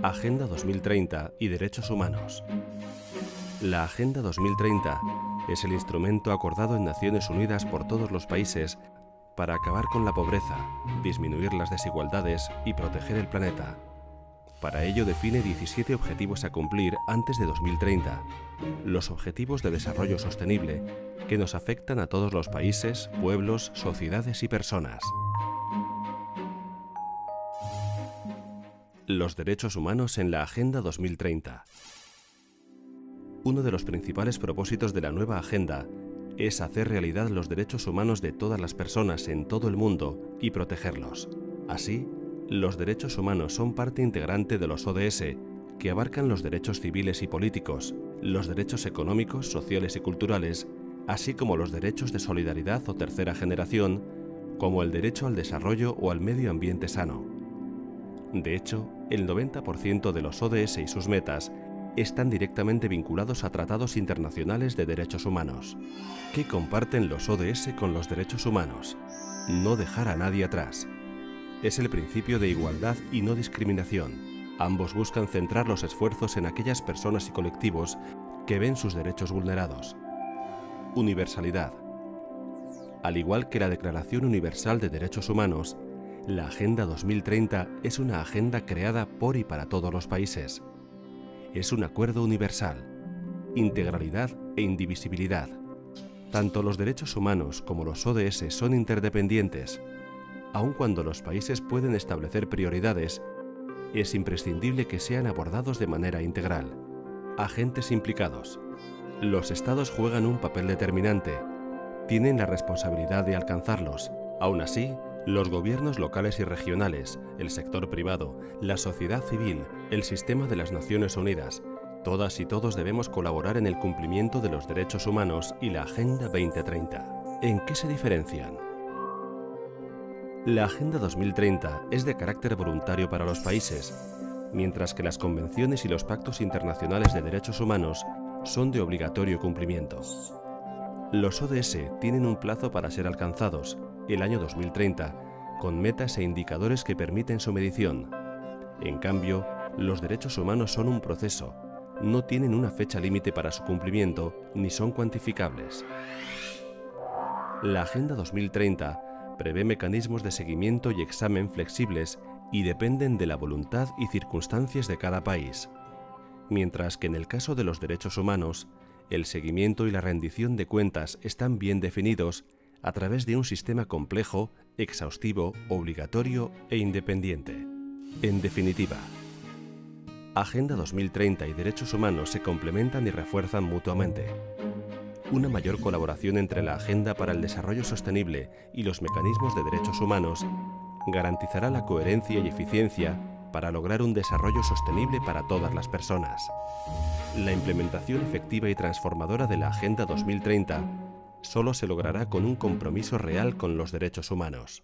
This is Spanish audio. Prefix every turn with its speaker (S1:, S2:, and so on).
S1: Agenda 2030 y Derechos Humanos. La Agenda 2030 es el instrumento acordado en Naciones Unidas por todos los países para acabar con la pobreza, disminuir las desigualdades y proteger el planeta. Para ello define 17 objetivos a cumplir antes de 2030, los Objetivos de Desarrollo Sostenible, que nos afectan a todos los países, pueblos, sociedades y personas. Los derechos humanos en la Agenda 2030. Uno de los principales propósitos de la nueva Agenda es hacer realidad los derechos humanos de todas las personas en todo el mundo y protegerlos. Así, los derechos humanos son parte integrante de los ODS, que abarcan los derechos civiles y políticos, los derechos económicos, sociales y culturales, así como los derechos de solidaridad o tercera generación, como el derecho al desarrollo o al medio ambiente sano. De hecho, el 90% de los ODS y sus metas están directamente vinculados a tratados internacionales de derechos humanos. ¿Qué comparten los ODS con los derechos humanos? No dejar a nadie atrás. Es el principio de igualdad y no discriminación. Ambos buscan centrar los esfuerzos en aquellas personas y colectivos que ven sus derechos vulnerados. Universalidad. Al igual que la Declaración Universal de Derechos Humanos, la Agenda 2030 es una agenda creada por y para todos los países. Es un acuerdo universal, integralidad e indivisibilidad. Tanto los derechos humanos como los ODS son interdependientes. Aun cuando los países pueden establecer prioridades, es imprescindible que sean abordados de manera integral. Agentes implicados. Los estados juegan un papel determinante. Tienen la responsabilidad de alcanzarlos. Aún así, los gobiernos locales y regionales, el sector privado, la sociedad civil, el sistema de las Naciones Unidas, todas y todos debemos colaborar en el cumplimiento de los derechos humanos y la Agenda 2030. ¿En qué se diferencian? La Agenda 2030 es de carácter voluntario para los países, mientras que las convenciones y los pactos internacionales de derechos humanos son de obligatorio cumplimiento. Los ODS tienen un plazo para ser alcanzados, el año 2030, con metas e indicadores que permiten su medición. En cambio, los derechos humanos son un proceso, no tienen una fecha límite para su cumplimiento ni son cuantificables. La Agenda 2030 prevé mecanismos de seguimiento y examen flexibles y dependen de la voluntad y circunstancias de cada país. Mientras que en el caso de los derechos humanos, el seguimiento y la rendición de cuentas están bien definidos a través de un sistema complejo, exhaustivo, obligatorio e independiente. En definitiva, Agenda 2030 y derechos humanos se complementan y refuerzan mutuamente. Una mayor colaboración entre la Agenda para el Desarrollo Sostenible y los mecanismos de derechos humanos garantizará la coherencia y eficiencia para lograr un desarrollo sostenible para todas las personas. La implementación efectiva y transformadora de la Agenda 2030 solo se logrará con un compromiso real con los derechos humanos.